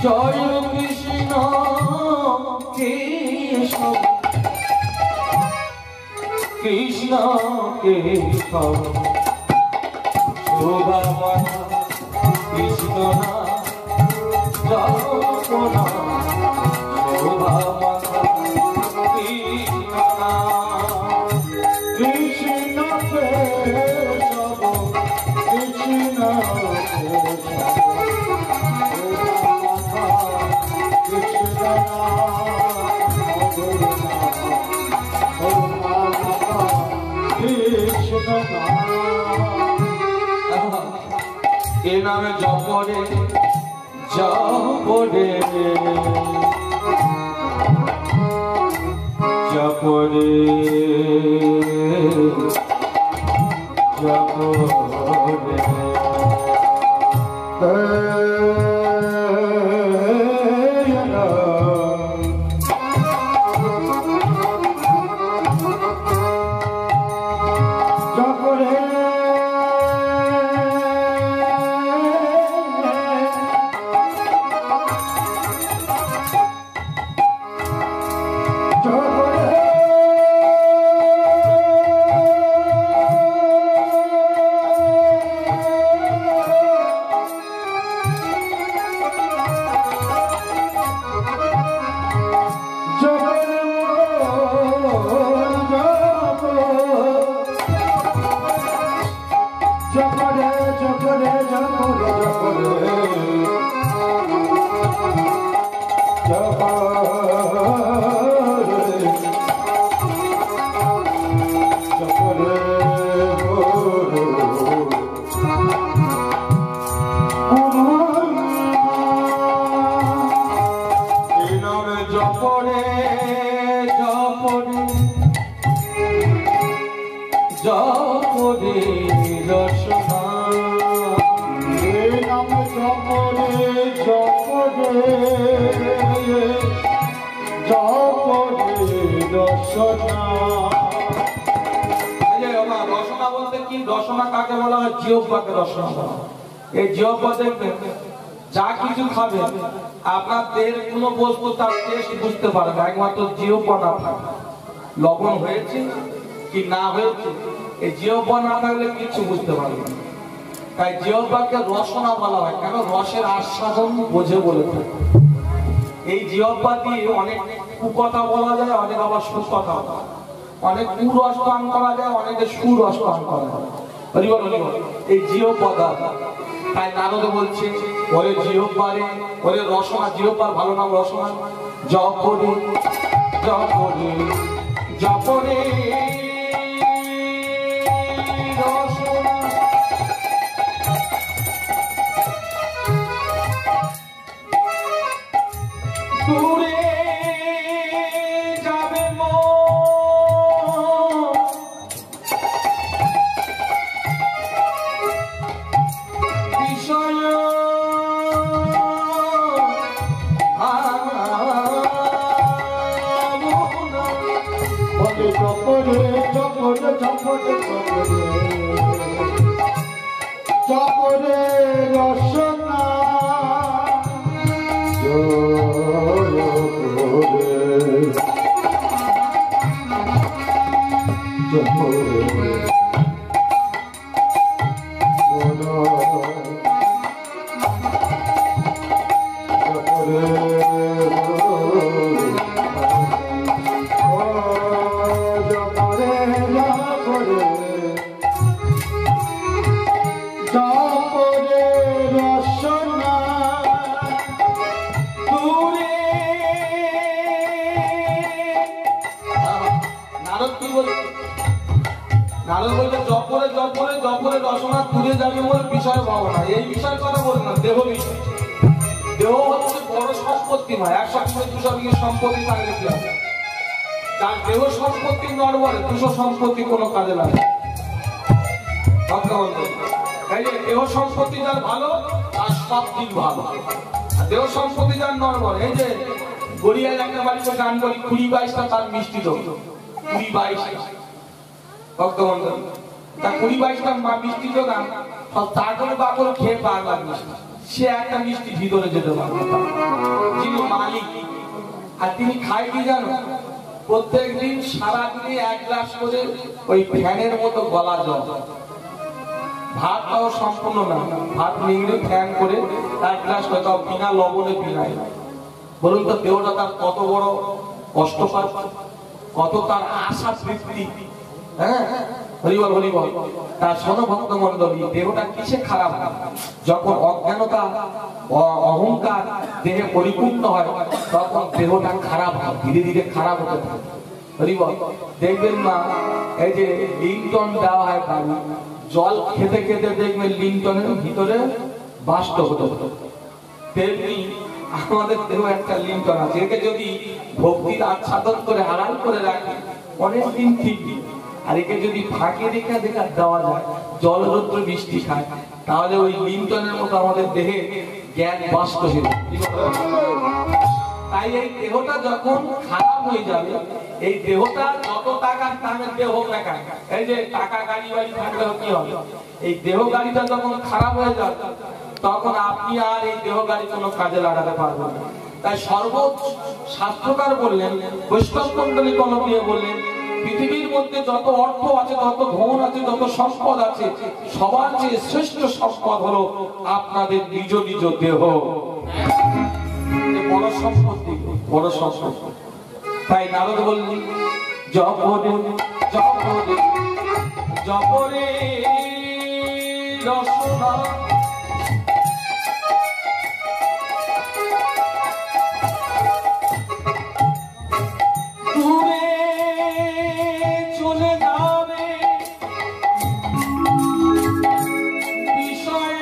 জয় কৃষ্ণ কৃষ্ণ কৃষ্ণ কৃষ্ণ শোভা কৃষ্ণ না জপনা শোভা কৃষ্ণ না কৃষ্ণ কেশব কৃষ্ণ এ নামে জপরে জপরে জপরে জপরে রসনা বলতে কি? রসনা কাকে বলা হয়? জিহ্বাকে রসনা বলা হয়। এই জিহ্বা দেখবেন যা কিছু খাবে আপনার দেহের কোনো বস্তু তার টেস্ট বুঝতে পারবে একমাত্র জিহ্বা না থাকলে। লবণ হয়েছে কি না হয়েছে এই জিহ্বা না থাকলে কিছু বুঝতে পারবে না। তাই জিহ্বাকে রসনা বলা হয়। কেন? রসের আস্বাদন বোঝে বলে থাকে। এই জিহ্বা দিয়ে অনেক কুকথা বলা যায়, অনেক আবার সুকথা, অনেক কুরস পান করা যায়, অনেকে সুরস পান করা যায়। এই জিহ্বা তাই নারদ বলছে ওরে জিহ্বা রে, ওরে রসনা, জিহ্বার ভালো নাম রসনা। জপরে জপরে জপরে রসনা দূরে যাবে বিষয় জপরে জপরে জপরে জপরে রসনা জপরে জপরে জপরে রসনা দূরে যাবে বলে বিষয় ভাবনা। এই বিষয়ের কথা বলবে না, দেহ বিষয়। দেহ হচ্ছে বড় সম্পত্তি নয়। 100-200 বিঘে সম্পত্তি থাকলে কি হবে? তার দেহ সম্পত্তি নড়বড়ে, 200 সম্পত্তি কোনো কাজে লাগে। দেহ সম্পত্তি যার ভালো তার সব দিক ভালো, আর দেহ সম্পত্তি যার নড়বড়ে। এই যে গড়িয়ায় একটা বাড়িতে গান করি 20-22টা তার মিষ্টি দেব, 20-22টা ভক্তবন্ধু। তা 20-22টা মিষ্টি দোকান সব চাকরে বাকরে খেয়ে পাগলা মিষ্টি, সে একটা মিষ্টি ভিতরে যেতে পারবে না। যিনি মালিক আর তিনি খায় কি জানো, প্রত্যেকদিন সারাদিনে 1 গ্লাস করে ওই ফ্যানের মতো গলা জল, ভাতটাও সম্পূর্ণ না, ভাত নিংড়ে ফ্যান করে 1 গ্লাস করে, তাও বিনা লবণে পিনায়। বলুন তো দেহটা তার কত বড় কষ্ট পায়, কত তার আশা তৃপ্তি। হ্যাঁ হরিবল হরিবল। তার সনভক্ত মন্ডলী, দেহটা কিসে খারাপ হয়? যখন অজ্ঞানতা অহংকার দেহে পরিপূর্ণ হয় তখন দেহটা খারাপ হয়, ধীরে ধীরে খারাপ হতে থাকে। হরিবল। দেখবেন না এই যে লিংটন দেওয়া হয় বাড়ি, জল খেতে খেতে দেখবেন লিংটনের ভিতরে বাষ্প হতে হতো, তেমনি আমাদের দেহ একটা লিংটন আছে, একে যদি ভক্তির আচ্ছাদন করে আড়াল করে রাখি অনেকদিন ঠিক, আর একে যদি ফাঁকে রেখা দেখা দেওয়া যায়, জল রৌদ্র বৃষ্টি খায়, তাহলে ওই লিংটনের মতো আমাদের দেহে জ্ঞান বাষ্প হয়ে যায়। তাই এই দেহটা যখন খারাপ হয়ে যাবে, এই দেহটা যত টাকার দামের দেহ হোক না কেন, এই যে টাকা গাড়ি বাড়ি থাকলে কি হবে, এই দেহ গাড়িটা যখন খারাপ হয়ে যাবে তখন আপনি আর এই দেহ গাড়ি কোনো কাজে লাগাতে পারবেন না। তাই শাস্ত্রকার বললেন, বৈষ্ণব মন্ডলী কলম দিয়ে বললেন, পৃথিবীর মধ্যে যত অর্থ আছে, যত ধন আছে, যত সম্পদ আছে, সবার চেয়ে শ্রেষ্ঠ সম্পদ হলো আপনাদের নিজ নিজ দেহ। বড় সম্পত্তি, বড় সম্পত্তি। তাই নারদ বললেন, জপরে জপরে জপরে রসনা দূরে চলে যাবে বিষয়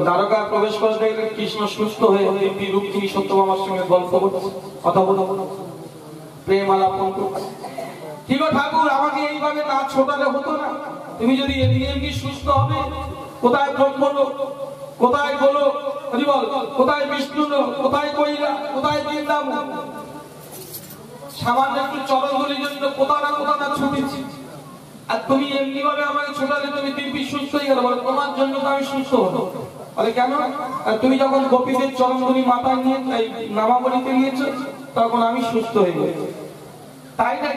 দ্বারকা প্রবেশ করে দেখলেন কৃষ্ণ সুস্থ হয়ে রুক্মিণী সত্যভামার সঙ্গে গল্প করছে, কথা বলো, প্রেম আলাপন করছে। ঠিক ঠাকুর, আমাকে এইভাবে না ছোটালে হতো না, তুমি যদি এমনি সুস্থ হবে, কোথায় ব্রহ্মলোক, কোথায় গোলক, কোথায় বিষ্ণু, কোথায় কৈলা, কোথায় বৃন্দাবন, সামান্য একটু চরণগুলির জন্য কোথা না ছুটেছি। আর তুমি এমনি ভাবে আমাকে ছোটালে তুমি দিব্যি সুস্থ হয়ে গেলে, বলে তোমার জন্য তো আমি সুস্থ হলো। বলে কেন? তুমি যখন গোপীদের চরণধুলি মাথায় নিয়ে নামাবলিতে নিয়েছো তখন আমি সুস্থ হয়ে গেছি, তাই না?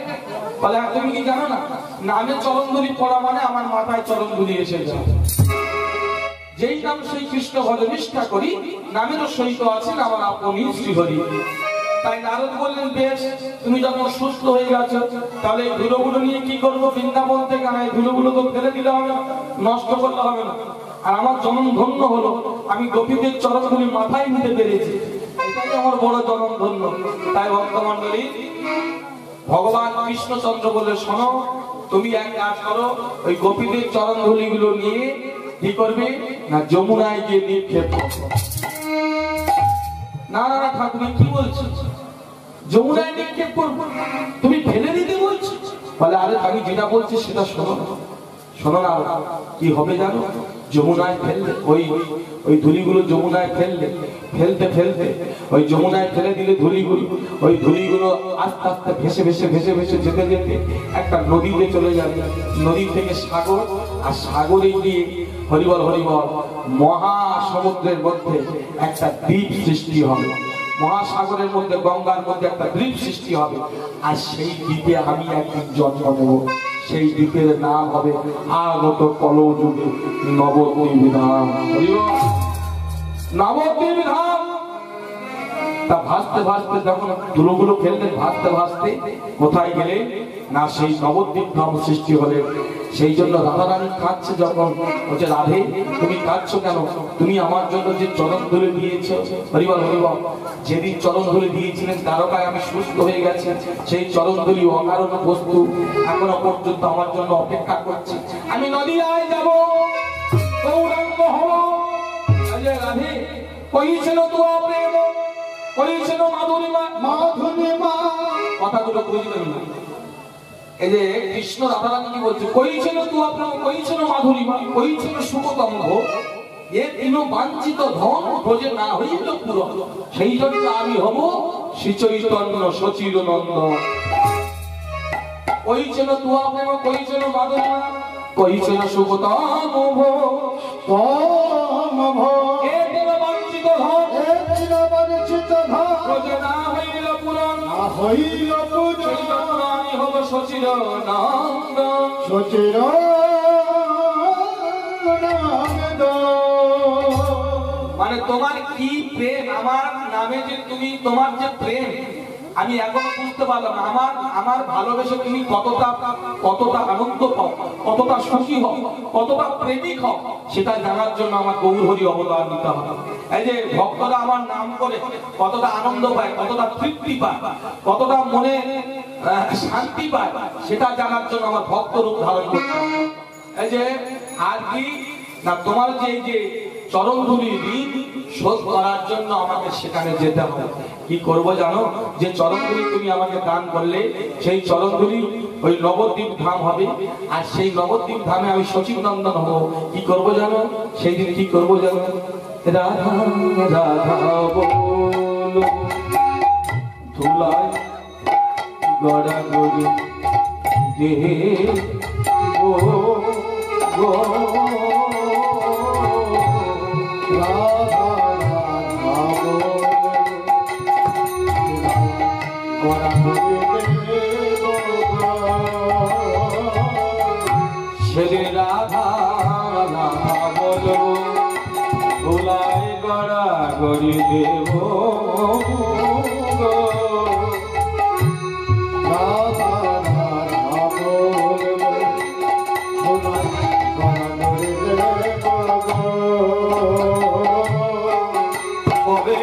বলে তুমি কি জানো না, নামে চরণধুলি পড়া মানে আমার মাথায় চরণধুলি এসে যায়। যেই নাম সেই কৃষ্ণ ভজ নিষ্ঠা করি, নামেরও সহিত আছেন আমার আপনি শ্রীহরি। তাই নারদ বললেন, বেশ, তুমি যখন সুস্থ হয়ে গেছো তাহলে এই ধুলোগুলো নিয়ে কি করবো? বৃন্দাবন থেকে না, এই ধুলোগুলো তো ফেলে দিলে হবে না, নষ্ট করলে হবে না। আর আমার জনম ধন্য হলো, আমি গোপীদের চরণগুলি মাথায় নিতে পেরেছি, এটাই আমার বড় জনম ধন্য। তাই ভক্তমণ্ডলী, ভগবান কৃষ্ণচন্দ্র বলে, শোনো, তুমি এক কাজ করো, ওই গোপীদের চরণধুলি গুলো নিয়ে কি করবে না, যমুনায় গিয়ে নিক্ষেপ করবে। না না ঠাকুর কি বলছো, যমুনায় নিক্ষেপ করবো? তুমি ফেলে দিতে বলছো? বলে আরে আমি যেটা বলছি সেটা শোনো, শোনো না। কি হবে জানো? যমুনায় ফেললে ওই ধুলিগুলো যমুনায় ফেললে, ফেলতে ফেলতে ওই যমুনায় ফেলে দিলে ওই ধুলিগুলো আস্তে আস্তে ভেসে ভেসে ভেসে ভেসে যেতে যেতে একটা নদীতে চলে যাবে, নদী থেকে সাগর, আর সাগরে গিয়ে হরিবল হরিবল মহাসমুদ্রের মধ্যে একটা দ্বীপ সৃষ্টি হবে। মহাসাগরের মধ্যে, গঙ্গার মধ্যে একটা দ্বীপ সৃষ্টি হবে, আর সেই দ্বীপে আমি একদিন জন্ম নেব। সেই দ্বীপের নাম হবে আগত কলযুগে নবদ্বীপ ধাম। নবদ্বীপ ধাম। তা ভাসতে ভাসতে যখন ধুলোগুলো ফেললেন, ভাসতে ভাসতে কোথায় গেলে না, সেই নবদ্বীপ ধাম সৃষ্টি হলে। সেই জন্য রাধারানী কাঁদছে, যখন বলছে, রাধে তুমি কাঁদছো কেন? তুমি আমার জন্য যে চরণ ধুলে দিয়েছো, হরিবল হরিবল, যেদিন চরণ ধুলে দিয়েছিলেন দ্বারকায় আমি সুস্থ হয়ে গেছি, সেই চরণ ধুলি অকারণ বস্তু এখনো পর্যন্ত আমার জন্য অপেক্ষা করছে। আমি নদীয়ায় যাব, গৌরাঙ্গ হব। রাধে কইছিল তোমার প্রেম, কইছিল মাধুরীমা, মাধুরীমা, কথাগুলো বুঝবেন না। এই যে কৃষ্ণ রাধারানী কি বলছে, কইছিল তোমার প্রেম, কইছিল মাধুরীমা, কইছিল শুভতম্ভ, এ তিন বাঞ্ছিত ধন ভোজে না হইল পুরো, সেই জন্য আমি হব শ্রী চৈতন্য সচির নন্দন। কইছিল তোমার প্রেম, কইছিল মাধুরীমা, কইছিল শুভতম্ভ, এ তিন বাঞ্ছিত ধন, এ তিন বাঞ্ছিত ধন ভোজে না হইল পুরন, না হইল পুরন, সেই জন্য আমি হব সচির নন্দন, সচির মানে তোমার কি প্রেম আমার নামে, যে তুমি তোমার যে প্রেম আমি এখনো বুঝতে পারলাম না। আমার ভালোবেসে তুমি কতটা আনন্দ পাও, কতটা সুখী হও, কতটা প্রেমিক হও, সেটা জানার জন্য আমার গৌর হরি অবতার নিতে হবে। এই যে ভক্তরা আমার নাম করে কতটা আনন্দ পায়, কতটা তৃপ্তি পায়, কতটা মনে শান্তি পায়, সেটা জানার জন্য আমার ভক্ত রূপ ধারণ করতে হবে। এই যে আর কি না, তোমার যে চরণধুলি ঋণ শোধ করার জন্য আমাকে সেখানে যেতে হবে। কি করব জানো? যে চরণধুলি তুমি আমাকে দান করলে, সেই চরণধুলি ওই নবদ্বীপ ধাম হবে, আর সেই নবদ্বীপ ধামে আমি সচিব নন্দন হব। কি করব জানো? সেই দিন কি করব জানো? রাধা রাধা বলো, ধুলায় গড়াগড়ি দেব গো, সেদিন রাধা রাধা বলবো, ভোলায় গড়া গড়ি দেব রাধা রাধা বলবো, ভোলায় গড়া গড়ি দেব কবে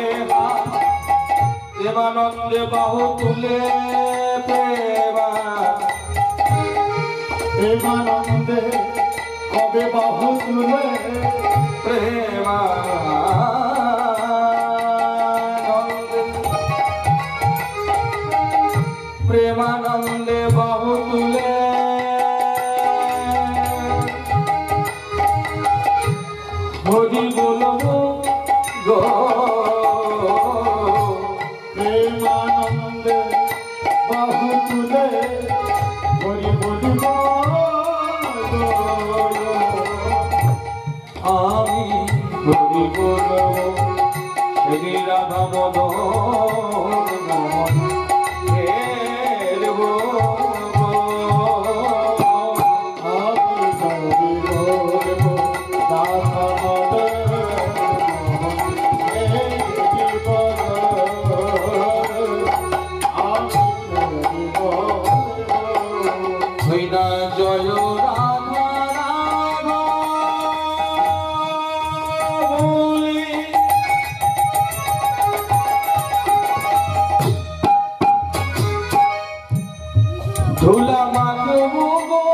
প্রেমানন্দে বাহু তুলে, প্রেমানন্দে কবে বাহু তুলে, প্রেমানন্দে বাহু তুলে, হরি বলবো গো, প্রেমানন্দে বাহু তুলে, হরি বলবো রাধা মদন ধুলা মাখবো গো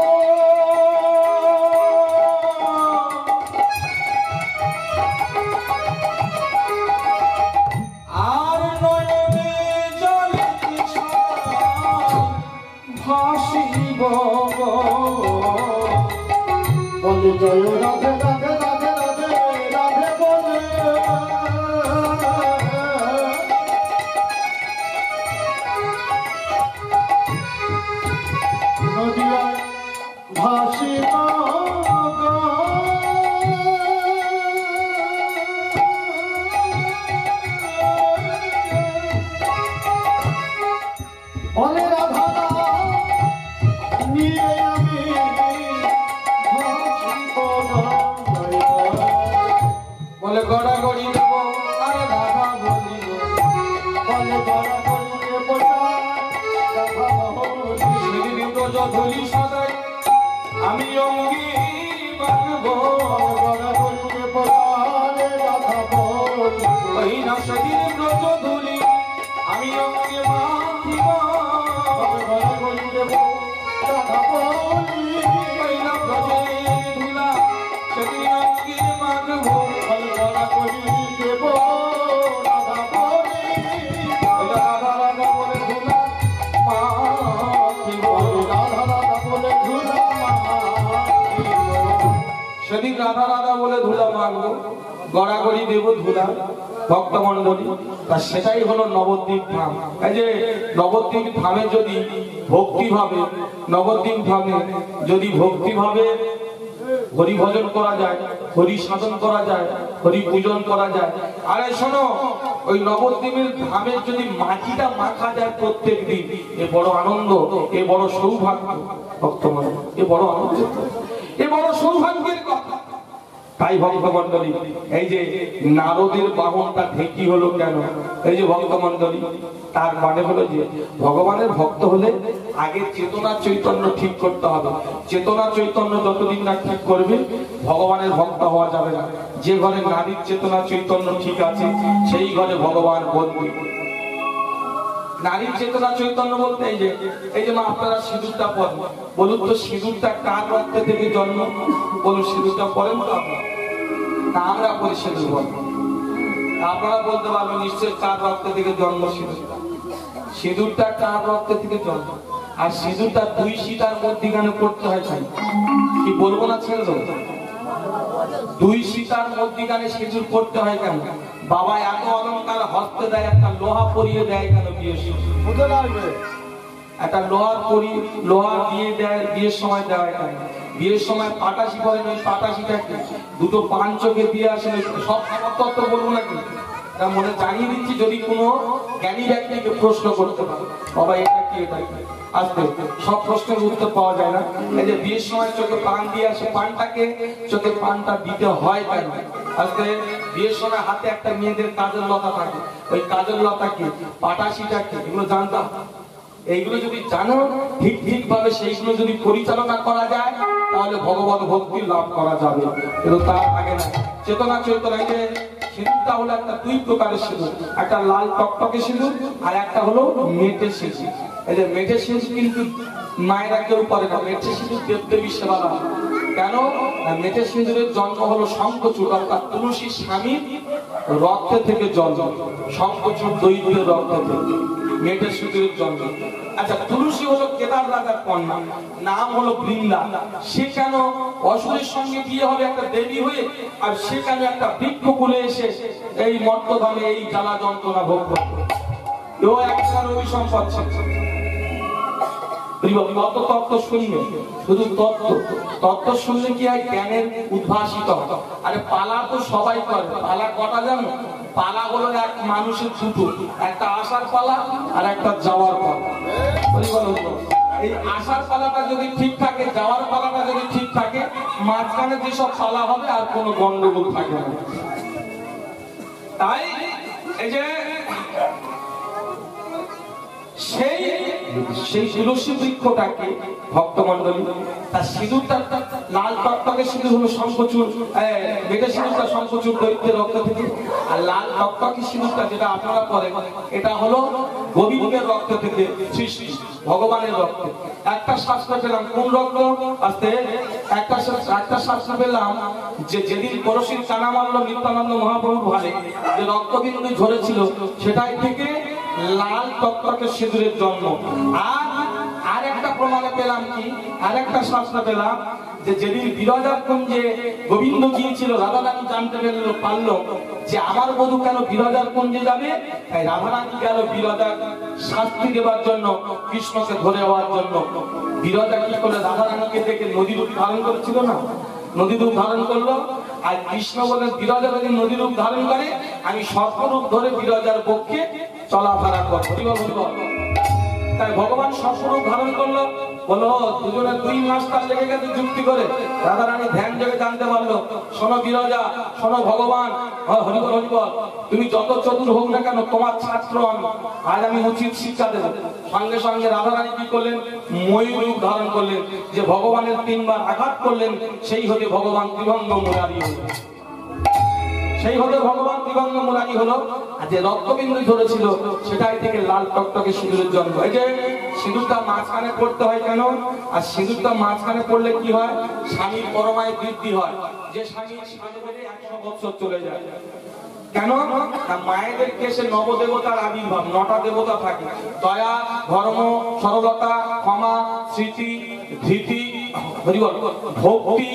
আর নয়নে জলে ভাসিব গো বলে জয় রাধে রাধে রাধে রাধে রাধে বলে নদিয়ায় ভাসিব গো বলে রাধা নিয়ে আমি বলে গড়াগড়ি দেব আরে রাধা বলিব বলে গড়াগড়ি দেব রাধা বলিব ধুলি সদাই আমি অঙ্গি মাখবো গড়াগড়ি দেব রাধা বলিব ওই না সেদিন ব্রজ ধুলি আমি অঙ্গে মাখিব গড়াগড়ি দেব রাধা বলিব ওই না ব্রজে ধুলা সেদিন অঙ্গে মাখবো গড়াগড়ি দেব রাধা বলিব ওই রাধা রাধা বলে ধুলা সেদিন রাধা রাধা বলে ধুলা মাখবো গড়াগড়ি দেব ধুলা ভক্তমন্ডলী তা সেটাই হলো নবদ্বীপ ধাম। এই যে নবদ্বীপ ধামে যদি ভক্তিভাবে নবদ্বীপ ধামে যদি ভক্তিভাবে হরি ভজন করা যায়, হরি সাধন করা যায়, হরি পূজন করা যায়। আরে শোনো, ওই নবদ্বীপের ধামের যদি মাটিটা মাখা যায় প্রত্যেক দিন, এ বড় আনন্দ, এ বড় সৌভাগ্য ভক্তমন্ডলী, এ বড় আনন্দ, এ বড় সৌভাগ্যের কথা। তাই ভক্তমন্ডলী এই যে নারদের বাহনটা ঢেকি হলো কেন? এই যে ভক্তমন্ডলী তার মানে হলো যে ভগবানের ভক্ত হলে আগে চেতনা চৈতন্য ঠিক করতে হবে। চেতনা চৈতন্য যতদিন না ঠিক করবে ভগবানের ভক্ত হওয়া যাবে না। যে ঘরে নারীর চেতনা চৈতন্য ঠিক আছে সেই ঘরে ভগবান বন্দী। নারীর চেতনা চৈতন্য বলতে এই যে মা আপনারা সিঁদুরটা পরেন, বলুন তো সিঁদুরটা কার রক্ত থেকে জন্ম? বলুন সিঁদুরটা পরেন তো আপনারা? না আমরা পরি সিঁদুর বল, আপনারা বলতে পারবেন নিশ্চয় কার রক্ত থেকে জন্ম সিঁদুরটা? সিঁদুরটা কার রক্ত থেকে জন্ম? আর সিঁদুরটা দুই সীতার মধ্যিখানে পড়তে হয় তাই কি বলবো না ছেলে? দুই সীতার মধ্যিখানে সিঁদুর পড়তে হয় কেন? বাবা এত অলঙ্কার হস্তে দেয়, একটা লোহা পরিয়ে দেয় কেন? বিয়ের সময় একটা লোহা দিয়ে দেয়, বিয়ের সময় দেওয়া কেন? বিয়ের সময় পাটাশি পরে ওই পাটাশিটাকে দুটো পান চোখে দিয়ে আসেন। সব তত্ত্ব বলবো নাকি? তা মনে জানিয়ে দিচ্ছি, যদি কোনো জ্ঞানী ব্যক্তিকে প্রশ্ন করতে পারে বাবা এটা কি এটা কি, আসবে সব প্রশ্নের উত্তর পাওয়া যায় না। এই যে বিয়ের সময় চোখে পান দিয়ে আসে, পানটাকে চোখে পানটা দিতে হয় কেন? আজকে বিয়ের সময় হাতে একটা মেয়েদের কাজের লতা থাকে, ওই কাজের লতাকে পাটাশিটাকে এগুলো জানতাম। এইগুলো যদি জানো ঠিক ভাবে সেইগুলো যদি পরিচালনা করা যায় তাহলে ভগবান ভক্তি লাভ করা যাবে। কিন্তু তার আগে না চেতনা চৈতন্য। এই যে সিঁদুরটা হলো একটা দুই প্রকারের সিঁদুর, একটা লাল টকটকে সিঁদুর আর একটা হলো মেটে সিঁদুর। এই যে মেটে সিঁদুর কিন্তু মায়েরা কেউ করে না, মেটে সিঁদুর দেবদেবী সেবা না। কেন? মেটে সিঁদুরের জন্ম হলো শঙ্খচূড় অর্থাৎ তুলসী স্বামীর রক্ত থেকে জন্ম, শঙ্খচূড় দৈত্যের রক্ত থেকে মেটে সিঁদুরের জন্ম। আচ্ছা, তুলসী হলো কেদার রাজার কন্যা, নাম হলো বৃন্দা। সে কেন অসুরের সঙ্গে বিয়ে হবে একটা দেবী হয়ে, আর সে কেন একটা বৃক্ষ কুলে এসে এই মর্তধামে এই জ্বালা যন্ত্রণা ভোগ করবে? এও একটা রবি সম্পদ। কত তত্ত্ব শুনবে, শুধু তত্ত্ব শুনলে কি হয়? জ্ঞানের উদ্ভাসিত হয়। আরে পালা তো সবাই করে, পালা কটা জানো? পালা হলো এক মানুষের দুটো, একটা আসার পালা আর একটা যাওয়ার পালা। এই আসার পালাটা যদি ঠিক থাকে, যাওয়ার পালাটা যদি ঠিক থাকে, মাঝখানে যেসব পালা হবে আর কোনো গন্ডগোল থাকবে না। তাই এই যে সেই তুলসী বৃক্ষটাকে ভক্তমন্ডলী তার সিঁদুরটা লাল টকটকে সিঁদুর হলো শঙ্খচূড়, বেটে সিঁদুরটা শঙ্খচূড় দৈত্যের রক্ত থেকে, আর লাল টকটকে সিঁদুরটা যেটা আপনারা পরে এটা হলো গোবিন্দের রক্ত থেকে সৃষ্টি, ভগবানের রক্ত। একটা শাস্ত্র পেলাম, কোন রক্ত আসতে একটা শাস্ত্র পেলাম যে যেদিন পরশির কানা মারল নিত্যানন্দ মহাপ্রভুর ভারে যে রক্তবিন্দু ঝরেছিল, সেটাই থেকে লাল টকটকে সিঁদুরের জন্ম। আর একটা প্রমাণে পেলাম কি, আরেকটা শাস্ত্র পেলাম যে যেদিন বিরজার কুঞ্জে গোবিন্দ গিয়েছিল, রাধারানী জানতে পারলো যে আমার বধূ কেন বিরজার কুঞ্জে যাবে, তাই রাধারানী গেল বিরজার শাস্তি দেওয়ার জন্য, কৃষ্ণকে ধরে হওয়ার জন্য। বিরজা কি করে রাধারানীকে দেখে নদী রূপ ধারণ করেছিল না, নদী রূপ ধারণ করলো। আর কৃষ্ণ বলেন বিরজা যদি নদী রূপ ধারণ করে, আমি সর্পরূপ ধরে বিরজার পক্ষে চলাফেরা করবো। তাই ভগবান সর্পরূপ ধারণ করলো, বলো দুজনে 2 মাস তার লেগে গেছে যুক্তি করে। রাধারানী ধ্যান যোগে জানতে পারলো, শোনো বিরজা, শোনো ভগবান, হরিবল হরিবল, তুমি যত চতুর হোক না কেন তোমার ছাত্র আমি, আজ আমি উচিত শিক্ষা দেবো। সঙ্গে সঙ্গে রাধারানী কি করলেন, ময়ূর রূপ ধারণ করলেন, যে ভগবানের 3 বার আঘাত করলেন, সেই হতে ভগবান ত্রিভঙ্গ মুরারি হলেন। সেই হলো ভগবান ত্রিভঙ্গ মুরারি হলো। আর যে রক্তবিন্দু ধরেছিল সেটাই থেকে লাল টকটকে সিঁদুরের জন্ম। এই যে সিঁদুরটা মাঝখানে পড়তে হয় কেন, আর সিঁদুরটা মাঝখানে পড়লে কি হয়, স্বামীর পরমায় বৃদ্ধি হয়। যে স্বামীর সাথে 100 বছর চলে যায় কেন, মায়েদের কেসে নবদেবতার আবির্ভাব, 9টা দেবতা থাকে, দয়া, ধর্ম, সরলতা, ক্ষমা, স্মৃতি, ধৃতি, ভক্তি,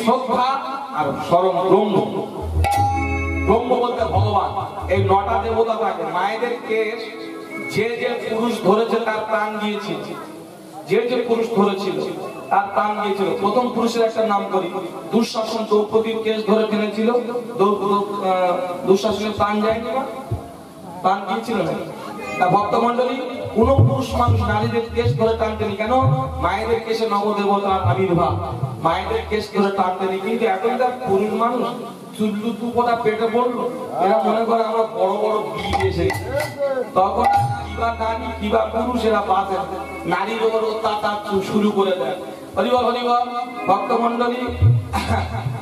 শ্রদ্ধা আর স্মরণ, ব্রহ্ম। ব্রহ্ম বলতে ভগবান। এই 9টা দেবতা থাকে। মায়েদের কেস যে যে পুরুষ ধরেছে তার প্রাণ দিয়েছিল, যে যে পুরুষ ধরেছিল তার প্রাণ দিয়েছিল। প্রথম পুরুষের একটা নাম করি, দুঃশাসন দ্রৌপদীর কেস ধরে ফেলেছিল, দুঃশাসনের প্রাণ যায়নি, প্রাণ দিয়েছিল না। তা ভক্তমন্ডলী, কোন পুরুষ মানুষ নারীদের কেস ধরে টানতেনি কেন, মায়েদের কেসে নবদেবতার আবির্ভাব, মায়েদের কেস ধরে টানতেনি। কিন্তু এখনকার পুরুষ মানুষ চুল্লু দুপোটা পেটে পড়লো, এরা মনে করে আমরা বড় বড় বিয়ে এসে, তখন কিবা নারী কিবা পুরুষ এরা বাঁচে, নারীর ওপর অত্যাচার শুরু করে দেয়। হরিবল হরিবল ভক্তমন্ডলী।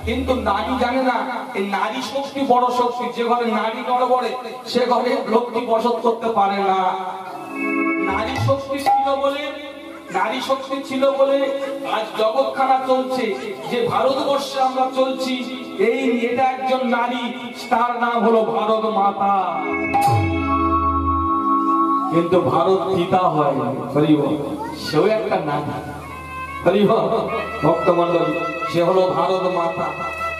কিন্তু নারী জানে না এই নারী শক্তি বড় শক্তি, যে ঘরে নারী নড়বড়ে সে ঘরে লক্ষ্মী বসত করতে পারে না। নারী শক্তি ছিল বলে আজ জগৎখানা চলছে। যে ভারতবর্ষে আমরা চলছি, এটা একজন নারী, তার নাম হলো ভারত মাতা। কিন্তু ভারত পিতা হয় সেও একটা নারী। ভক্তমন্ডলী, সে হলো ভারত মাতা।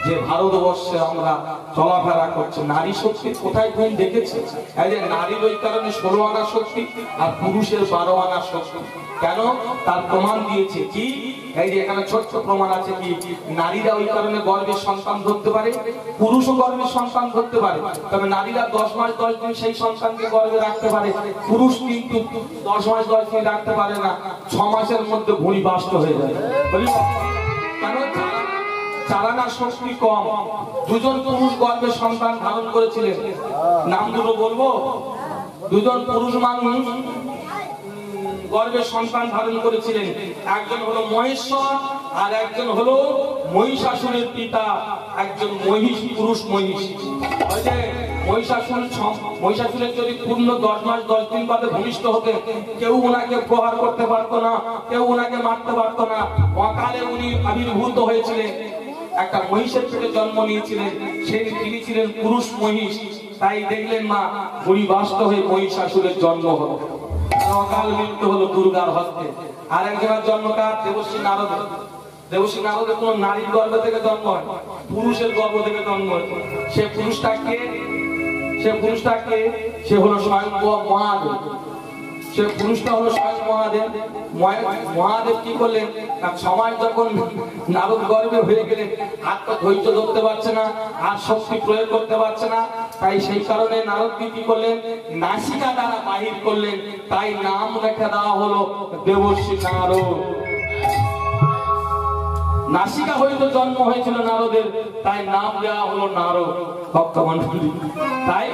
যে ভারতবর্ষে আমরা চলাফেরা করছে, নারী শক্তি কোথায় কোন দেখেছে? এই যে নারীর ওই কারণে 16 আনা শক্তি আর পুরুষের 12 আনা শক্তি। কেন? তার প্রমাণ দিয়েছে কি, এই যে এখানে ছোট ছোট প্রমাণ আছে কি, নারীরা ওই কারণে গর্ভে সন্তান ধরতে পারে, পুরুষও গর্ভে সন্তান ধরতে পারে। তবে নারীরা 10 মাস 10 দিন সেই সন্তানকে গর্ভে রাখতে পারে, পুরুষ কিন্তু 10 মাস 10 দিন রাখতে পারে না, 6 মাসের মধ্যে ভুঁড়ি বাস্ত হয়ে যায়। কেন? চালানা শক্তি কম। 2 জন পুরুষ গর্ভে সন্তান ধারণ করেছিলেন, নাম দুটো বলবো। 2 জন পুরুষ মানুষ গর্ভে সন্তান ধারণ করেছিলেন, একজন হলো মহেশ্বর আর একজন হলো মহিষাসুরের পিতা, একজন মহিষ, পুরুষ মহিষ। ওই যে মহিষাসুরের যদি পূর্ণ 10 মাস 10 দিন বাদে ভূমিষ্ঠ হতে, কেউ ওনাকে প্রহার করতে পারতো না, কেউ ওনাকে মারতে পারতো না। অকালে উনি আবির্ভূত হয়েছিলেন, একটা মহিষের পেটে জন্ম নিয়েছিলেন, তিনি ছিলেন পুরুষ মহিষ। তাই দেখলেন মা ভুঁড়ি বাস্ত হয়ে মহিষাসুরের জন্ম হলো, অকাল মৃত্যু হলো দুর্গার হস্তে। আর একজনের জন্মটা দেবশ্রী নারদের। দেবশ্রী নারদের কোন নারীর গর্ভ থেকে জন্ম হয়, পুরুষের গর্ভ থেকে জন্ম হয়। সে পুরুষটাকে সে হলো স্বয়ং মহাদেব। সে পুরুষটা হলো স্বয়ং মহাদেব। মহাদেব কি করলেন, সময় যখন নারদ গর্বে হয়ে গেলেন, আর তো ধৈর্য ধরতে পারছে না, আর শক্তি প্রয়োগ করতে পারছে না, তাই সেই কারণে নারদ কি করলেন, নাসিকা দ্বারা বাহির করলেন, তাই নাম রেখে দেওয়া হলো দেবর্ষি নারদ। নাসিকা হইতে জন্ম হয়েছিল নারদের, তাই নাম দেওয়া হলো নারদ। ভক্তমণ্ডলী, তাই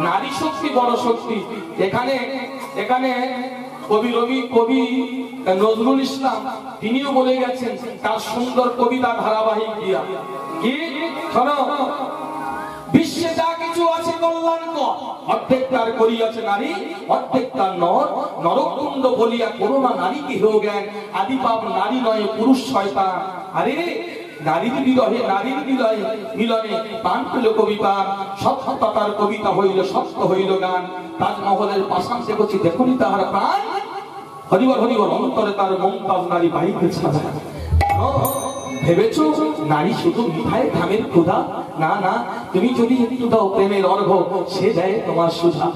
নারী শক্তি বড় শক্তি। এখানে এখানে কবি নজরুল ইসলাম তিনিও বলে গেছেন তার সুন্দর কবিতা ধারাবাহিক দিয়া, কি শোনো, বিশ্বে যা কিছু আছে কল্যাণকর, অর্ধেক তার করিয়াছে নারী, অর্ধেক তার নর। নরকুণ্ড বলিয়া করোনা নারীকে হেয় জ্ঞান, আদি পাপ নারী নয় পুরুষ শয়তান। আরে নারীর বিরহে নারীর বিরহে মিলনে প্রাণ পেল কবিতা, সত্যতার কবিতা হইল সত্য হইল গান। তাজমহলের পাশান দেখছি দেখুনি তাহার প্রাণ, হরিবর হরিবর অন্তরে তার মমতাজ নারী বাহিতেছে। ভেবেছো নারী শুধু মিঠাই ধামের ক্ষুধা? না না, তুমি যদি একটু দাও প্রেমের অর্ঘ, সে দেয় তোমার সুধা।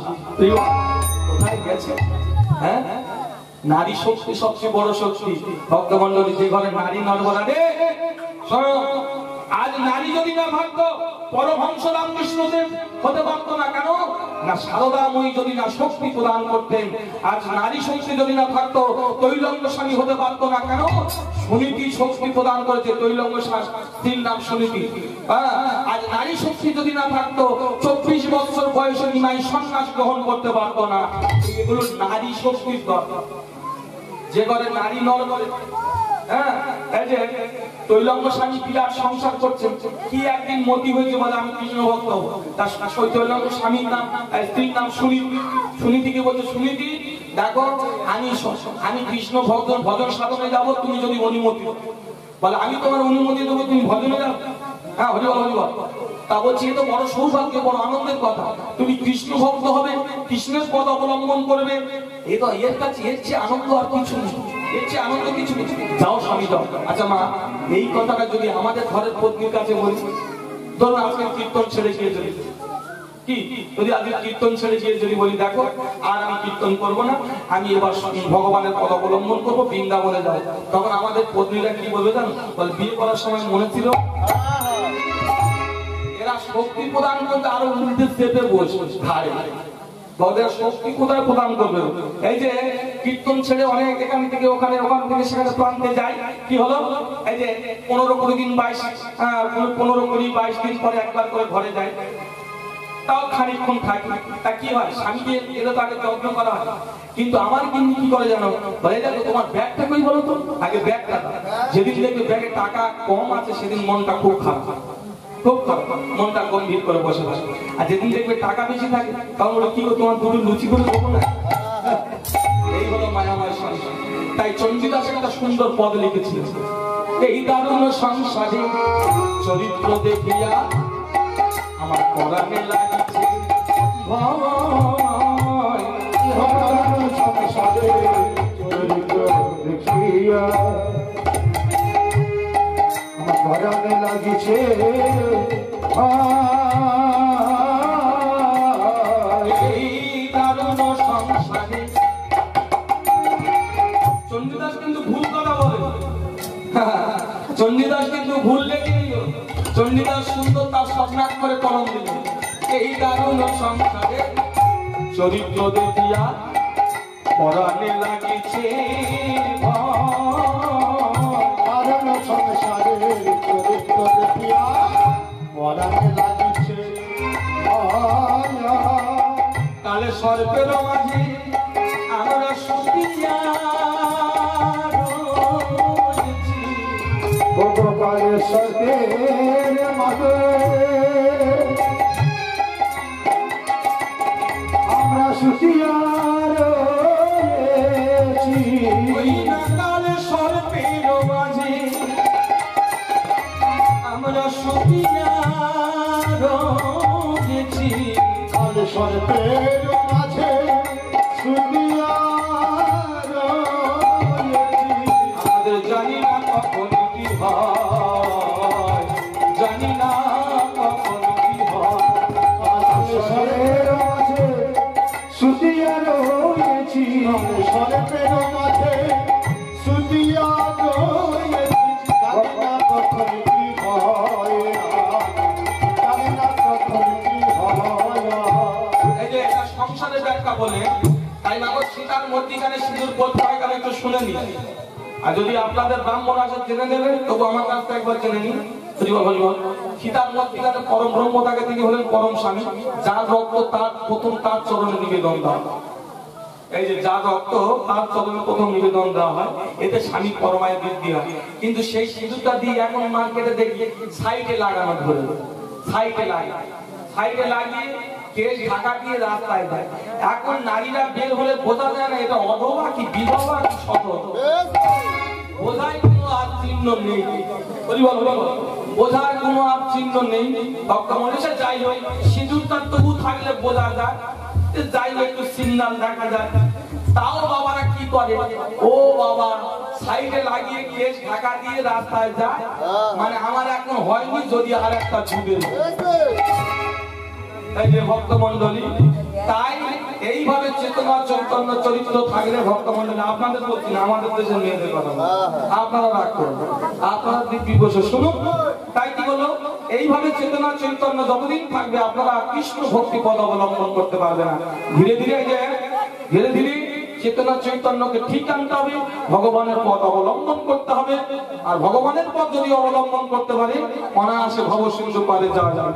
কোথায় গেছে? হ্যাঁ, নারী শক্তি সবচেয়ে বড় শক্তি। ভক্তমণ্ডলী, যে ঘরে নারী নরবরা রে, শোনো, আজ নারী যদি না থাকতো পরমহংস রামকৃষ্ণদেব হতে পারতো না। কেন না, সারদাময়ী যদি না শক্তি প্রদান করতেন। আজ নারী শক্তি যদি না থাকতো তৈলঙ্গ স্বামী হতে পারতো না। কেন, সুনীতি শক্তি প্রদান করেছে, তৈলঙ্গ স্ত্রীর নাম সুনীতি। আজ নারী শক্তি যদি না থাকতো 24 বছর বয়সে নিমাই সন্ন্যাস গ্রহণ করতে পারতো না। এগুলো নারী শক্তির দরকার। যে ঘরে নারী নর করে, হ্যাঁ, এই যে তৈলঙ্গ স্বামী বিরাট সংসার করছেন, কি একদিন মতি হয়েছে বলে আমি কৃষ্ণ ভক্ত হবো। তার তৈলঙ্গ স্বামীর নাম, স্ত্রীর নাম সুনীতি। সুনীতিকে বলছে, সুনীতি দেখো, আমি কৃষ্ণ ভজন সাধনে যাব, তুমি যদি অনুমতি বলে আমি তোমার অনুমতি দেবো, তুমি ভজনে যাও। হ্যাঁ, হরিবল হরিবল। তা বলছি এ তো বড় সৌভাগ্য, বড় আনন্দের কথা। তুমি কৃষ্ণ ভক্ত হবে, কৃষ্ণের পদ অবলম্বন করবে, এ তো এর কাছে এর চেয়ে আনন্দ আর কিছু নেই, এর চেয়ে আনন্দ কিছু নেই। যাও স্বামী যাও। আচ্ছা মা, এই কথাটা যদি আমাদের ঘরের পত্নীর কাছে বলি, ধরুন আজকে কীর্তন ছেড়ে গিয়ে চলে, কি যদি আজকে কীর্তন ছেড়ে গিয়ে যদি বলি দেখো আর আমি কীর্তন করবো না, আমি এবার ভগবানের পদ অবলম্বন করবো, বৃন্দাবনে যাও, তখন আমাদের পত্নীরা কি বলবে জানো? বলে বিয়ে করার সময় মনে ছিল এরা শক্তি প্রদান করতে আরো উল্টে চেপে বসবে ঘাড়ে। শক্তি কোথায় প্রদান করবে? এই যে কীর্তন ছেড়ে অনেক এখান থেকে ওখানে, ওখান থেকে সেখানে প্রান্তে যায়, কি হলো, এই যে 15-20 দিন 22 দিন পরে একবার করে ঘরে যায়, তাও খানিকক্ষণ থাকি। তা কি হয়, স্বামীকে এলে তাকে যত্ন করা হয়। কিন্তু আমার কিন্তু কি করে জানো, বলে দেখো তোমার ব্যাগটা কই বলো তো, আগে ব্যাগটা। যেদিন দেখবে ব্যাগে টাকা কম আছে সেদিন মনটা খুব খারাপ, খুব খারাপ, মনটা গম্ভীর করে বসে বসে। আর যেদিন দেখবে টাকা বেশি থাকে, তখন বলে কি গো তোমার দুটো লুচি করে দেবো না। এই হলো মায়াময় সংসার। তাই চণ্ডীদাস একটা সুন্দর পদ লিখেছিল, এই দারুণ সংসারে চরিত্র দেখিয়া আমার পরাণে লাগিছে ভয়। সংসারে চরিত্র দেখিয়া আমার পরাণে লাগিছে এই দারুণ সংসারে। চণ্ডীদাস কিন্তু ভুল কথা বলে, চণ্ডীদাস কিন্তু ভুল লেগে দিল। চণ্ডীদাস সুন্দর তার স্বপ্নাট করে কলম দিল, এই দারুণ সংসারে চরিত্র দেখিয়া পরাণে লাগিছে দারুণ সংসারে চরিত্র দেখিয়া পরাণে লাগিছে। কালে সর্পের মাঝে আমরা সুখিয়া কালে সর্পের মাঝে আমরা সুখিয়া রয়েছি। কালে সর্পের মাঝে আমরা সুখিয়া রয়েছি। কালে সর্পের মাঝে সুখিয়া রয়েছি। আমাদের জানি না কখন কি হয়, জানি না কখন কি হয়। কালে সর্পের মাঝে সুখিয়া রয়েছি। সরে পেরো মাঝে সুতিয়া জানি না কখন কি হয়, জানি না কখন কি হয়। এই যে এটা সংসারের ব্যাখ্যা বলে, তাই নাগর সীতার মধ্যিখানে সিঁদুর পড়তে হয় কেন একটু শুনে নি। আর যদি আপনাদের ব্রাহ্মণ আসে জেনে নেবেন, তবু আমার কাছ থেকে একবার জেনে নিন। সীতার মধ্যিখানে পরম ব্রহ্ম থাকে, তিনি হলেন পরম স্বামী, যার রক্ত তার প্রথম তার চরণে নিবেদন দেওয়া। এই যে যার রক্ত তার চরণে প্রথম নিবেদন দেওয়া হয়, এতে স্বামী পরমায় বৃদ্ধি হয়। কিন্তু সেই সিঁদুরটা দিয়ে এখন মার্কেটে দেখি সাইডে লাগানো, ধরে সাইডে লাগিয়ে কেশ ঢাকা দিয়ে রাস্তায় দেয়। এখন নারীরা বের হলে বোঝা যায় না এটা অধবা কি বিধবা কি সধবা, বোঝার কোনো আর চিহ্ন নেই। বোঝার কোনো আর চিহ্ন নেই। মানুষের যাই হোক সিঁদুরটা তবু থাকলে বোঝা যায়, যাই হোক একটু সিগন্যাল দেখা যায়। তাও বাবারা কি করে, ও বাবা সাইডে লাগিয়ে কেশ ঢাকা দিয়ে রাস্তায় যায়, মানে আমার এখন হয়নি যদি আর একটা যুগে। এই যে ভক্তমন্ডলী, তাই এইভাবে চেতনা চৈতন্য চরিত্র থাকলে ভক্তমন্ডলী, আপনাদের বলছি না, আমাদের দেশের মেয়েদের কথা আপনারা রাগ করবেন, আপনারা দিব্যি বসে শুনুন। তাই কি হলো, এইভাবে চেতনা চৈতন্য যতদিন থাকবে আপনারা কৃষ্ণ ভক্তি পদ অবলম্বন করতে পারবে না। ধীরে ধীরে চেতনা চৈতন্যকে ঠিক আনতে হবে, ভগবানের পথ অবলম্বন করতে হবে। আর ভগবানের পথ যদি অবলম্বন করতে পারে, অনায়াসে ভব সিন্ধু পারে যাওয়া যাবে।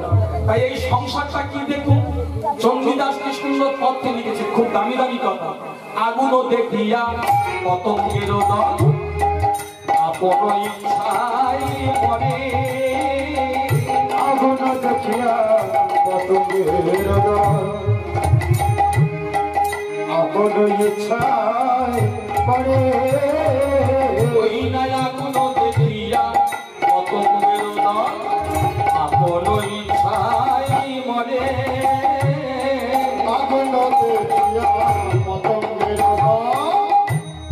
তাই এই সংসারটা কি দেখুন, চণ্ডীদাস কি সুন্দর পথে লিখেছে, খুব দামি দামি কথা। আগুন দেখিয়া পতঙ্গের দল আপন ইচ্ছায় মরে, আগুন দেখিয়া পতঙ্গের দল আপন ইচ্ছায় পড়ে। ওই নাই আগুন দেখিয়া পতঙ্গের দল আপন ইচ্ছায় মরে, আগুন দেখিয়া পতঙ্গের দল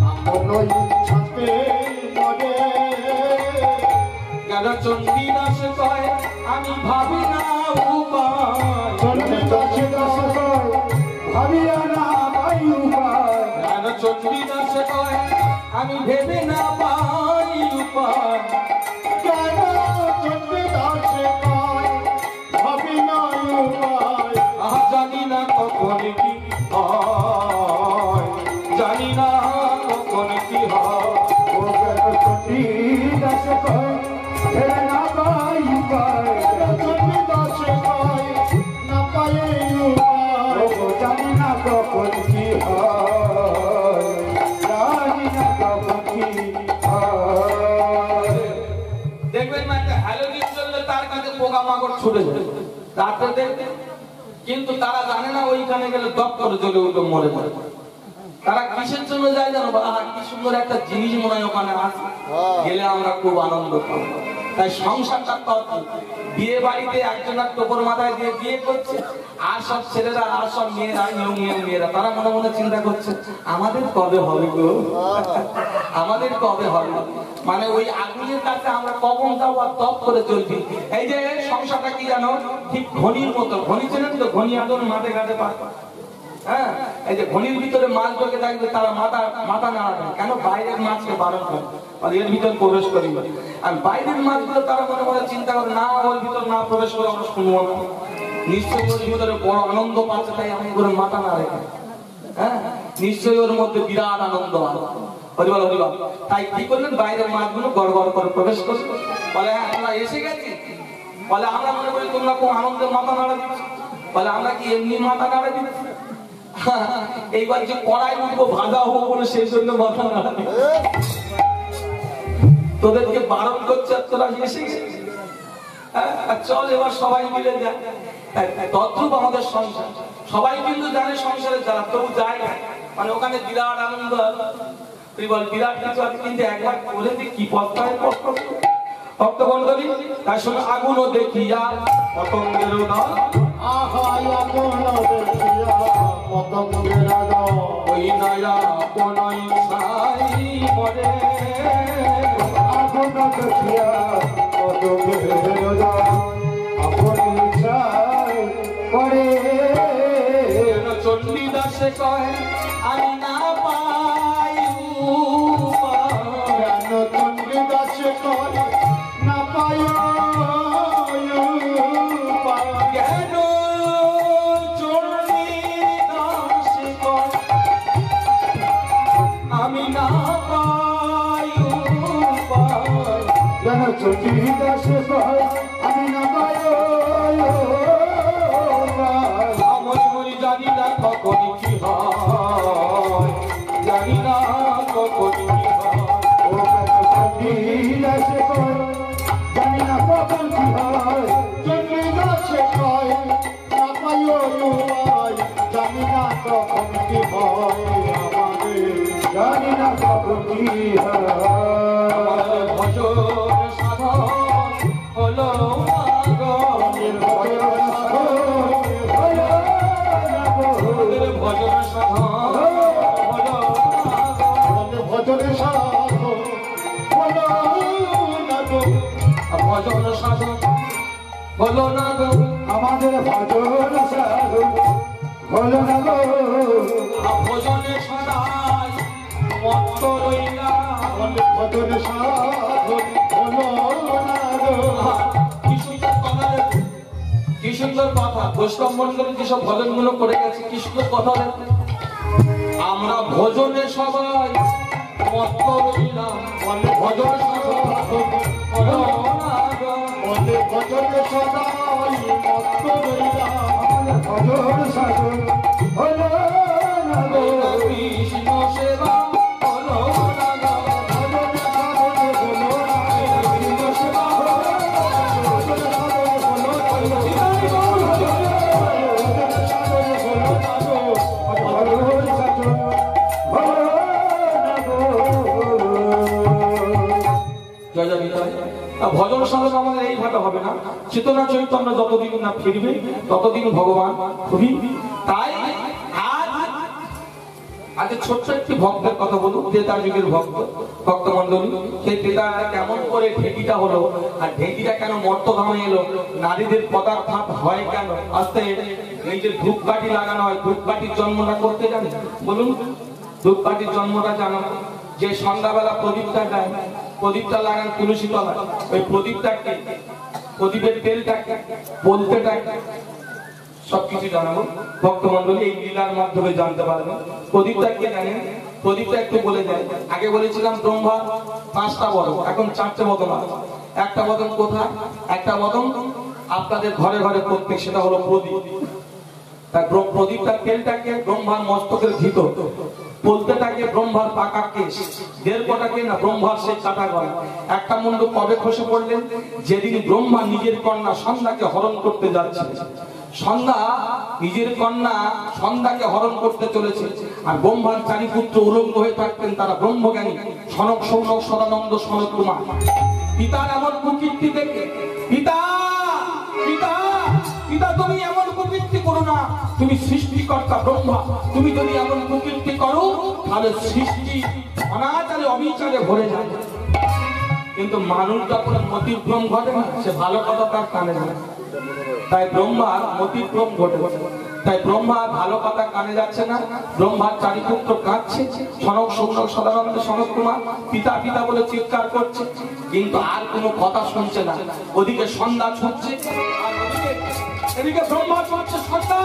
আপন ইচ্ছাতে পড়ে। কেন চণ্ডীদাস কয় আমি ভাবি না উপায়, চণ্ডীদাস কয় ভাবিয়া না পাই উপায়। কেন চণ্ডীদাস কয় আমি ভেবে না পাই উপায়, কেন চণ্ডীদাস কয় ভাবি না উপায়। জানি না কখন কি হয়, জানি না কখন কি হয়। ও কেন চণ্ডীদাস কয় ভেবে না পাই উপায়। চণ্ডীদাস কয় না পাই উপায়। ও জানি না কখন কি হয়, জানি না কখন কি হয়। দেখবেন না একটা হ্যালোজিন চললে তার কাছে পোকামাকড় ছুটে যায় রাতে দেখতে, কিন্তু তারা জানে না ওইখানে গেলে দপ করে জ্বলে উঠে মরে মরে। তারা কিসের জন্য যায় জানো, কি সুন্দর একটা জিনিস মনে হয় ওখানে আছে, গেলে আমরা খুব আনন্দ পাবো। তাই সংসারটা কত, বিয়ে বাড়িতে একজনের টোপর মাথায় দিয়ে বিয়ে করছে, আর সব ছেলেরা আর সব মেয়েরা মেয়েরা তারা মনে মনে চিন্তা করছে আমাদের কবে হবে গো, আমাদের কবে হবে। মানে ওই আগুনের কাছে আমরা কখন যাবো আর তপ করে চলছি। এই যে সংসারটা কি জানো, ঠিক ঘনির মতো, ঘনি চেনেন তো, ঘনি একজন মাঠে ঘাটে পায়। হ্যাঁ, এই যে ঘনির ভিতরে মাছ ঢোকে থাকবে, তারা মাথা নাড়াবে কেন, বাইরের মাছকে বারণ করে, এর ভিতর প্রবেশ করি। আর বাইরের মাছগুলো তারা মনে মনে চিন্তা করে না, ওর ভিতর না প্রবেশ করে আমরা শুনবো না, নিশ্চয়ই ওর ভিতরে বড় আনন্দ পাচ্ছে, তাই আমি করে মাথা না রেখে। হ্যাঁ, নিশ্চয়ই ওর মধ্যে বিরাট আনন্দ আছে। হরিবল হরিবল। তাই কি করলেন, বাইরের মাছগুলো গড় গড় করে প্রবেশ করছে, বলে আমরা এসে গেছি, বলে আমরা মনে করি তোমরা খুব আনন্দের মাথা নাড়া দিচ্ছ, বলে আমরা কি এমনি মাথা নাড়া দিচ্ছি, এইবার যে কড়াই উঠবো ভাজা হবো বলে সেই জন্য মাথা নাড়া দিচ্ছি। তোদেরকে বারণ করছে তোরা এসে গেছিস, চল এবার সবাই মিলে যায়। তদ্রুপ আমাদের সংসার, সবাই কিন্তু জানে সংসারে যারা, তবু যায় না, মানে ওখানে বিরাট আনন্দ, তুই বল বিরাট কিছু আছে, কিন্তু একবার করে দিই কি পস্তায় ভক্তমণ্ডলী। তাই শোনো, আগুনও দেখিয়া পতঙ্গের দল, আহা আগুন দেখিয়া পতঙ্গের দল, ওই নয়া কোন ইচ্ছাই মরে। আগুন দেখিয়া পতঙ্গের দল আপন ইচ্ছায় পড়ে। চণ্ডীদাসে কয় আমি না আমি না পাই উপায় যেন চটি দাসে কয় আমি না পাই আমি মরি জানি না কখন কি হয়, জানি না কখন কি হয়। ও চটি দাসে কয় জানি না কখন কি হয়, চটি দাসে কয় না পাই উপায় জানি না কখন কি হয়, আমাদের জানি না কখন কি হয়। ভজন সাধন হলো আমাদের ভজন সাধন হলো ভজনের সাধন হলো না গো, ভজন সাধন হলো না গো, আমাদের ভজন সাধন হলো না গো, ভজনে সদাই মত্ত রইলাম। ভজনের সাধন হলো না গো। কি সুন্দর কথা রে, কি সুন্দর কথা। বৈষ্ণব মন্ডলী যেসব ভজনগুলো করে গেছে কি সুন্দর কথা রে। আমরা ভজনে সবাই মত্ত রইলাম, ভজন সাধন হলো না গো। ভজনের সদাই মত্ত রইলাম, আমাদের ভজন সাধন হলো না গো। কৃষ্ণ সেবা হলো না গো, ভজনের সাধন হলো না গো, কৃষ্ণ সেবা হলো না গো, ভজনের সাধন হলো না গো, ভজনের সাধন হলো না গো, ভজনের সাধন হলো না গো। জয় জয় বিজয়। ভজন সাধন আমাদের এইভাবে হবে না, চেতনা চৈতন্য যতদিন না ফিরবে ততদিন ভগবান খুবই। তাই আজকে ছোট্ট একটি ভক্তের কথা বলবো, ত্রেতা যুগের ভক্ত মন্ডলী। সেই ত্রেতা কেমন করে ঢেকিটা হলো, আর ঢেকিটা কেন মর্তধামে এলো, নারীদের পদার্থাৎ হয় কেন, আস্তে এই যে ধূপকাঠি লাগানো হয়, ধূপকাঠির জন্মটা করতে জানে বলুন? ধূপকাঠির জন্মটা জানো? যে সন্ধ্যাবেলা প্রদীপটা দেয়, প্রদীপটা লাগান তুলসী তলায়, ওই প্রদীপটাকে, প্রদীপের তেলটাকে, বলতেটাকে সবকিছু জানাবো ভক্ত মন্ডলী, এই লীলার মাধ্যমে জানতে পারবেন। প্রদীপটা কে জানেন? প্রদীপটা একটু বলে যায়। আগে বলেছিলাম ব্রহ্মা 5টা বদন, এখন 4টে বদন আছে। একটা বদন কোথায়? একটা বদন আপনাদের ঘরে ঘরে প্রত্যেক, সেটা হলো প্রদীপ। তাই প্রদীপটার তেলটাকে ব্রহ্মার মস্তকের ভিতর, বলতেটাকে ব্রহ্মার পাকা কেশ, 1.5 কটাকে না ব্রহ্মার সে কাটা গলা। একটা মুন্ডু কবে খসে পড়লেন? যেদিন ব্রহ্মা নিজের কন্যা সন্ধ্যাকে হরণ করতে যাচ্ছে। সন্ধ্যা নিজের কন্যা সন্ধ্যাকে হরণ করতে চলেছে, আর ব্রহ্মার 4 পুত্র উলঙ্গ হয়ে থাকতেন, তারা ব্রহ্মজ্ঞানী সনক, সৌনক, সদানন্দ, সনক কুমার। পিতার এমন কুকীর্তি দেখে, পিতা পিতা পিতা তুমি এমন কুকীর্তি করো না, তুমি সৃষ্টিকর্তা ব্রহ্মা, তুমি যদি এমন কুকীর্তি করো তাহলে সৃষ্টি অনাচারে অবিচারে ভরে যায়। কিন্তু মানুষ যখন মতিভ্রম ঘটে না, সে ভালো কথা তার কানে যায়। তাই ব্রহ্মার মতিভ্রম ঘটে, তাই ব্রহ্মার ভালো কথা কানে যাচ্ছে না। ব্রহ্মার 4 পুত্র কাঁদছে, সনক, সৌনক, সদানন্দ, সনক কুমার পিতা পিতা বলে চিৎকার করছে, কিন্তু আর কোনো কথা শুনছে না। ওদিকে সন্ধ্যা ছুটছে, আর এদিকে ব্রহ্মা ছুটছে সন্ধ্যা।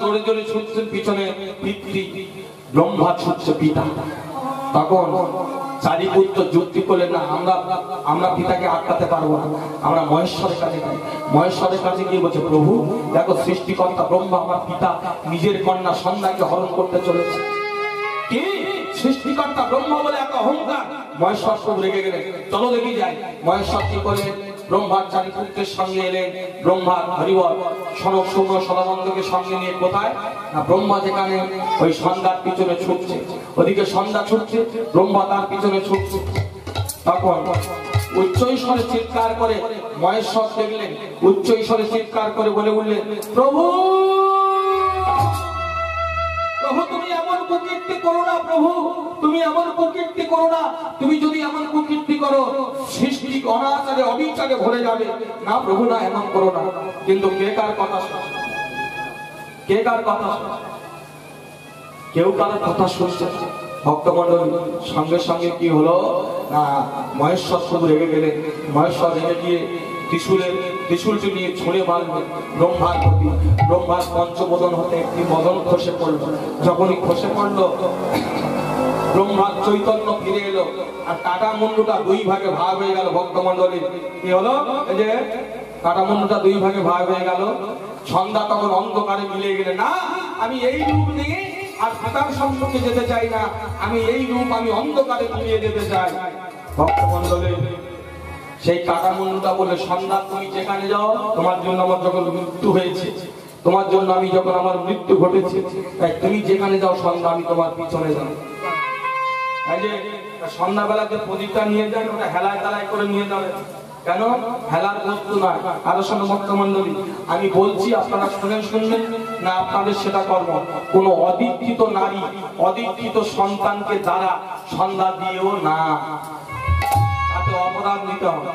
জোরে জোরে ছুটছেন, পিছনে পিতৃ ব্রহ্মা ছুটছে পিতা। তখন 4 পুত্র যুক্তি করলেন, না আমরা পিতাকে আটকাতে পারবো না, আমরা মহেশ্বরের কাছে যাই। মহেশ্বরের কাছে গিয়ে বলছে, প্রভু দেখো সৃষ্টিকর্তা ব্রহ্মা আমার পিতা নিজের কন্যা সন্ধ্যাকে হরণ করতে চলেছে। কি সৃষ্টিকর্তা ব্রহ্মা বলে এত অহংকার! মহেশ্বর খুব রেগে গেলেন, চলো দেখি যাই। মহেশ্বর কি করলেন? ব্রহ্মার 4 পুত্রের সঙ্গে এলেন। ব্রহ্মার হরিবল, সনক, সৌনক, সদানন্দকে সঙ্গে নিয়ে কোথায় না ব্রহ্মা যেখানে ওই সন্ধ্যার পিছনে ছুটছে, ওদিকে সন্ধ্যা ছুটছে, ব্রহ্মা তার পিছনে ছুটছে। তখন উচ্চ স্বরে চিৎকার করে মহেশ্বর দেখলেন, উচ্চ স্বরে চিৎকার করে বলে উঠলেন, প্রভু প্রভু তুমি এমন কুকীর্তি করো না, প্রভু তুমি এমন কুকীর্তি করো না, তুমি যদি এমন কুকীর্তি করো সৃষ্টি অনাচারে অবিচারে ভরে যাবে, না প্রভু না এমন করো না। কিন্তু কে কার কথা শুনছে? কে কার কথা শুনছে? কেউ কার কথা শুনছে? ভক্তমণ্ডলী সঙ্গে সঙ্গে কি হলো না, মহেশ্বর শুধু রেগে গেলেন। মহেশ্বর রেগে গিয়ে ত্রিশূলটি নিয়ে ছুঁড়ে মারলেন ব্রহ্মার প্রতি। ব্রহ্মার পঞ্চবদন হতে একটি বদন খসে পড়ল। যখনই খসে পড়ল ব্রহ্মার চৈতন্য ফিরে এলো, আর কাটা মুন্ডুটা দুই ভাগে ভাগ হয়ে গেল। ভক্তমণ্ডলী কি হলো, এই যে কাটা মুন্ডুটা দুই ভাগে ভাগ হয়ে গেল। সন্ধ্যা তখন অন্ধকারে মিলিয়ে গেলে, না আমি এই রূপ নিয়ে আর পিতার সম্মুখে যেতে চাই না, আমি এই রূপ আমি অন্ধকারে মিলিয়ে যেতে চাই। ভক্তমণ্ডলী সেই কাটা মুন্ডুটা বলে, সন্ধ্যা তুমি যেখানে যাও, তোমার জন্য আমার যখন মৃত্যু হয়েছে, তোমার জন্য আমি যখন আমার মৃত্যু ঘটেছে, তাই তুমি যেখানে যাও সন্ধ্যা আমি তোমার পিছনে যাও। এই যে সন্ধ্যাবেলা যে প্রদীপটা নিয়ে যান, ওটা হেলায় তালায় করে নিয়ে যাবে কেন? হেলার বস্তু নয়। আরো শোনো ভক্তমণ্ডলী, আমি বলছি আপনারা শুনবেন না, আপনাদের সেটা কর্ম। কোন অদীক্ষিত নারী অদীক্ষিত সন্তানকে দ্বারা সন্ধ্যা দিয়েও না, তাতে অপরাধ নিতে হবে।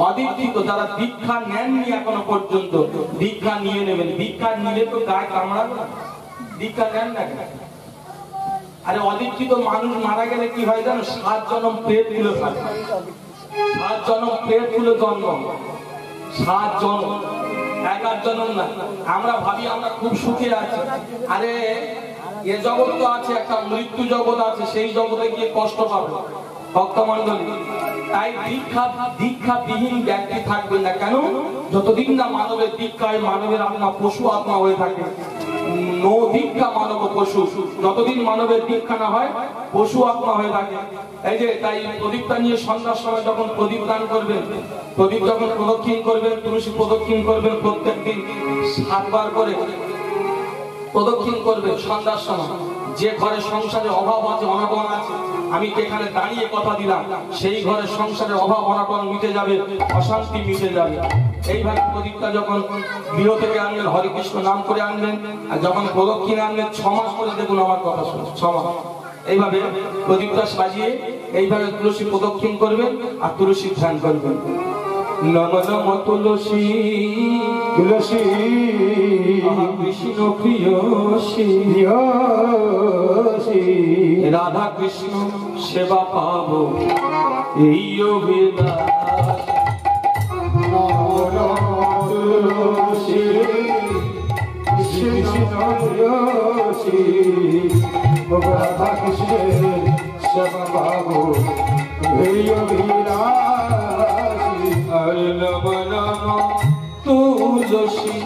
অদীক্ষিত যারা দীক্ষা নেননি এখনো পর্যন্ত, দীক্ষা নিয়ে নেবেন। দীক্ষা নিলে তো গায়ে কামড়াবে, দীক্ষা নেন না। আরে অদীক্ষিত মানুষ মারা গেলে কি হয় জানো, 7 জন্ম পেট তুলে থাকে, 7 জন্ম পেট তুলে জন্ম, 7 জন্ম, 11 জন্ম না। আমরা ভাবি আমরা খুব সুখে আছি, আরে এ জগৎ তো আছে, একটা মৃত্যু জগৎ আছে, সেই জগতে গিয়ে কষ্ট পাবে। ভক্তমণ্ডলী তাই দীক্ষাবিহীন ব্যক্তি থাকবে না। কেন? যতদিন না মানবের দীক্ষায় মানবের আত্মা পশু আত্মা হয়ে থাকে। নো দীক্ষা মানব পশু, যতদিন মানবের দীক্ষা না হয় পশু আত্মা হয়ে থাকে। এই যে তাই প্রদীপটা নিয়ে সন্ধ্যার সময় যখন প্রদীপ দান করবেন, প্রদীপ যখন প্রদক্ষিণ করবেন, তুলসী প্রদক্ষিণ করবেন, প্রত্যেক দিন 7 বার করে প্রদক্ষিণ করবেন সন্ধ্যার সময়। যে ঘরে সংসারে অভাব আছে, অনটন আছে, আমি এখানে দাঁড়িয়ে কথা দিলাম, সেই ঘরে সংসারে অভাব অনটন মিটে যাবে, অশান্তি মিটে যাবে। এইভাবে প্রদীপটা যখন গৃহ থেকে আনবেন, হরে কৃষ্ণ নাম করে আনবেন, আর যখন প্রদক্ষিণে আনবেন 6 মাস করে দেখুন আমার কথা শুনে, 6 মাস এইভাবে প্রদীপটা সাজিয়ে এইভাবে তুলসী প্রদক্ষিণ করবেন আর তুলসী ধ্যান করবেন। নম নম তুলসী তুলসী কৃষ্ণ প্রিয়সী রাধা কৃষ্ণ সেবা পাবো এই অভিলাষ। নম নম তুলসী কৃষ্ণ প্রিয়সী রাধা কৃষ্ণ সেবা পাবো এই অভিলাষ। নম নম তুলসী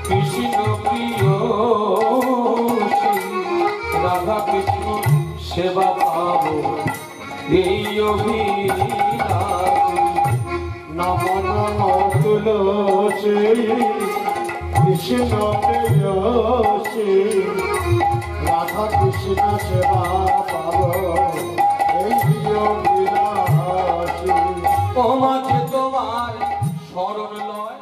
কৃষ্ণ প্রিয়সী রাধা কৃষ্ণ সেবা পাবো এই অভিলাষ। নম নম তুলসী কৃষ্ণ প্রিয়সী রাধা কৃষ্ণ সেবা পাবো এই অভিলাষ। ও মাঝে তোমার শরণ লয়